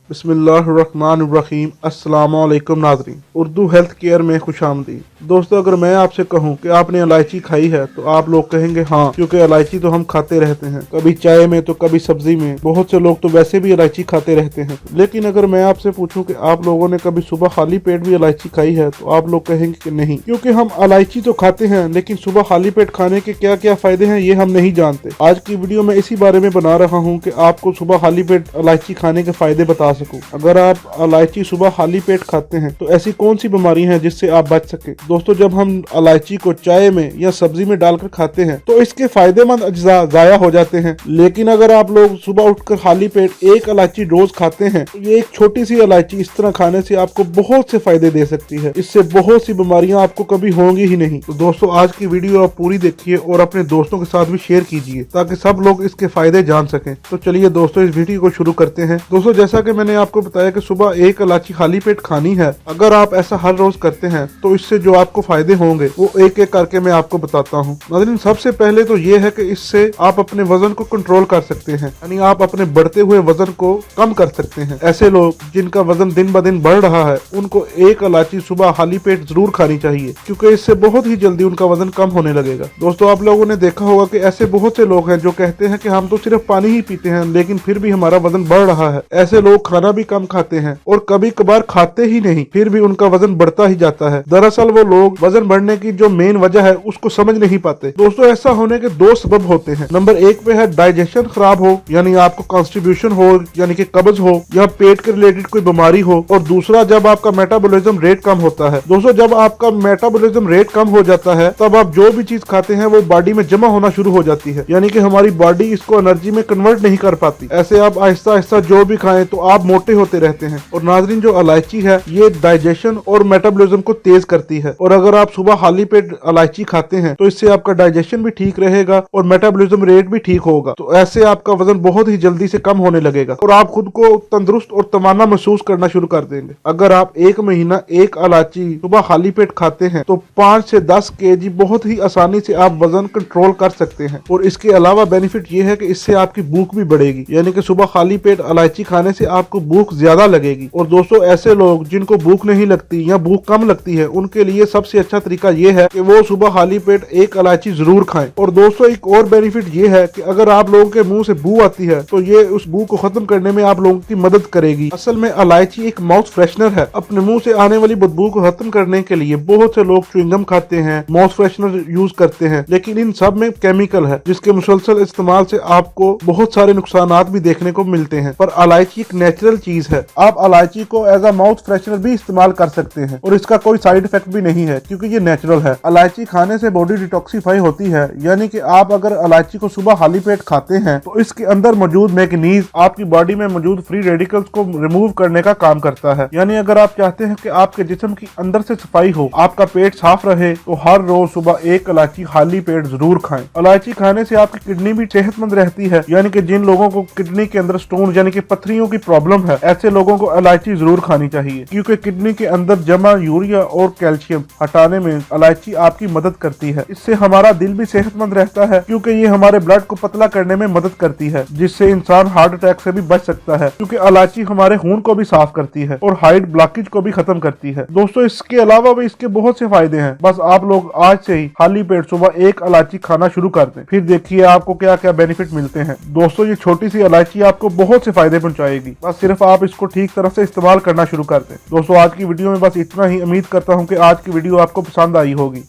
बिस्मिल्लाहिर्रहमानिर्रहीम। अस्सलाम वालेकुम नाज़रीन, उर्दू हेल्थ केयर में खुशामदीद। दोस्तों, अगर मैं आपसे कहूं कि आपने इलायची खाई है तो आप लोग कहेंगे हाँ, क्योंकि इलायची तो हम खाते रहते हैं, कभी चाय में तो कभी सब्जी में। बहुत से लोग तो वैसे भी इलायची खाते रहते हैं। लेकिन अगर मैं आपसे पूछूं कि आप लोगों ने कभी सुबह खाली पेट भी इलायची खाई है तो आप लोग कहेंगे कि नहीं, क्योंकि हम इलायची तो खाते हैं लेकिन सुबह खाली पेट खाने के क्या क्या फायदे हैं ये हम नहीं जानते। आज की वीडियो में इसी बारे में बना रहा हूँ कि आपको सुबह खाली पेट इलायची खाने के फायदे बता सकूं। अगर आप इलायची सुबह खाली पेट खाते हैं तो ऐसी कौन सी बीमारी है जिससे आप बच सके। दोस्तों, जब हम इलायची को चाय में या सब्जी में डालकर खाते हैं तो इसके फायदेमंद अज्जा जाया हो जाते हैं। लेकिन अगर आप लोग सुबह उठकर खाली पेट एक इलायची रोज खाते हैं तो ये एक छोटी सी इलायची इस तरह खाने से आपको बहुत से फायदे दे सकती है। इससे बहुत सी बीमारियां आपको कभी होंगी ही नहीं। तो दोस्तों, आज की वीडियो आप पूरी देखिए और अपने दोस्तों के साथ भी शेयर कीजिए ताकि सब लोग इसके फायदे जान सकें। तो चलिए दोस्तों, इस वीडियो को शुरू करते हैं। दोस्तों, जैसा कि मैंने आपको बताया कि सुबह एक इलायची खाली पेट खानी है। अगर आप ऐसा हर रोज करते हैं तो इससे जो आपको फायदे होंगे वो एक एक करके मैं आपको बताता हूँ। नाज़रीन, सबसे पहले तो ये है कि इससे आप अपने वजन को कंट्रोल कर सकते हैं, यानी आप अपने बढ़ते हुए वजन को कम कर सकते हैं। ऐसे लोग जिनका वजन दिन ब दिन बढ़ रहा है उनको एक इलायची सुबह खाली पेट जरूर खानी चाहिए, क्योंकि इससे बहुत ही जल्दी उनका वजन कम होने लगेगा। दोस्तों, आप लोगों ने देखा होगा कि ऐसे बहुत से लोग हैं जो कहते हैं कि हम तो सिर्फ पानी ही पीते हैं लेकिन फिर भी हमारा वजन बढ़ रहा है। ऐसे लोग खाना भी कम खाते हैं और कभी कभार खाते ही नहीं, फिर भी उनका वजन बढ़ता ही जाता है। दरअसल वो लोग वजन बढ़ने की जो मेन वजह है उसको समझ नहीं पाते। दोस्तों, ऐसा होने के दो सबब होते हैं। नंबर एक पे है डाइजेशन खराब हो, यानी आपको कॉन्स्टिट्यूशन हो यानी कि कब्ज हो या पेट के रिलेटेड कोई बीमारी हो। और दूसरा, जब आपका मेटाबॉलिज्म रेट कम होता है। दोस्तों, जब आपका मेटाबॉलिज्म रेट कम हो जाता है तब आप जो भी चीज खाते हैं वो बॉडी में जमा होना शुरू हो जाती है, यानी कि हमारी बॉडी इसको एनर्जी में कन्वर्ट नहीं कर पाती। ऐसे आप आहिस्ता आहिस्ता जो भी खाएं तो आप मोटे होते रहते हैं। और नाज़रीन, जो इलायची है ये डाइजेशन और मेटाबॉलिज्म को तेज करती है। और अगर आप सुबह खाली पेट इलायची खाते हैं तो इससे आपका डाइजेशन भी ठीक रहेगा और मेटाबॉलिज्म रेट भी ठीक होगा। तो ऐसे आपका वजन बहुत ही जल्दी से कम होने लगेगा और आप खुद को तंदुरुस्त और तवाना महसूस करना शुरू कर देंगे। अगर आप एक महीना एक इलायची सुबह खाली पेट खाते हैं तो 5 से 10 केजी बहुत ही आसानी से आप वजन कंट्रोल कर सकते हैं। और इसके अलावा बेनिफिट ये है कि इससे आपकी भूख भी बढ़ेगी, यानी कि सुबह खाली पेट इलायची खाने से आपको भूख ज्यादा लगेगी। और दोस्तों, ऐसे लोग जिनको भूख नहीं लगती या भूख कम लगती है उनके लिए सबसे अच्छा तरीका ये है कि वो सुबह खाली पेट एक इलायची जरूर खाएं। और दोस्तों, एक और बेनिफिट ये है कि अगर आप लोगों के मुंह से बू आती है तो ये उस बू को खत्म करने में आप लोगों की मदद करेगी। असल में इलायची एक माउथ फ्रेशनर है। अपने मुंह से आने वाली बदबू को खत्म करने के लिए बहुत से लोग च्युइंगम खाते हैं, माउथ फ्रेशनर यूज करते हैं, लेकिन इन सब में केमिकल है जिसके मुसलसल इस्तेमाल से आपको बहुत सारे नुकसानात भी देखने को मिलते हैं। पर इलायची एक नेचुरल चीज है। आप इलायची को एज अ माउथ फ्रेशनर भी इस्तेमाल कर सकते हैं और इसका कोई साइड इफेक्ट भी नहीं है क्योंकि ये नेचुरल है। इलायची खाने से बॉडी डिटॉक्सिफाई होती है, यानी कि आप अगर इलायची को सुबह खाली पेट खाते हैं तो इसके अंदर मौजूद मैग्नीज आपकी बॉडी में मौजूद फ्री रेडिकल्स को रिमूव करने का काम करता है। यानी अगर आप चाहते हैं कि आपके जिस्म की अंदर से सफाई हो, आपका पेट साफ रहे, तो हर रोज सुबह एक इलायची खाली पेट जरूर खाएं। इलायची खाने से आपकी किडनी भी सेहतमंद रहती है, यानी कि जिन लोगों को किडनी के अंदर स्टोन यानी कि पत्थरियों की प्रॉब्लम है ऐसे लोगों को इलायची जरूर खानी चाहिए, क्योंकि किडनी के अंदर जमा यूरिया और कैल्शियम हटाने में इलायची आपकी मदद करती है। इससे हमारा दिल भी सेहतमंद रहता है क्योंकि ये हमारे ब्लड को पतला करने में मदद करती है, जिससे इंसान हार्ट अटैक से भी बच सकता है, क्योंकि इलायची हमारे खून को भी साफ करती है और हार्ट ब्लॉकेज को भी खत्म करती है। दोस्तों, इसके अलावा भी इसके बहुत से फायदे हैं। बस आप लोग आज से ही खाली पेट सुबह एक इलायची खाना शुरू कर दें, फिर देखिए आपको क्या क्या बेनिफिट मिलते हैं। दोस्तों, ये छोटी सी इलायची आपको बहुत से फायदे पहुंचाएगी, बस सिर्फ आप इसको ठीक तरह से इस्तेमाल करना शुरू कर दें। दोस्तों, आज की वीडियो में बस इतना ही। उम्मीद करता हूँ कि आज की वीडियो आपको पसंद आई होगी।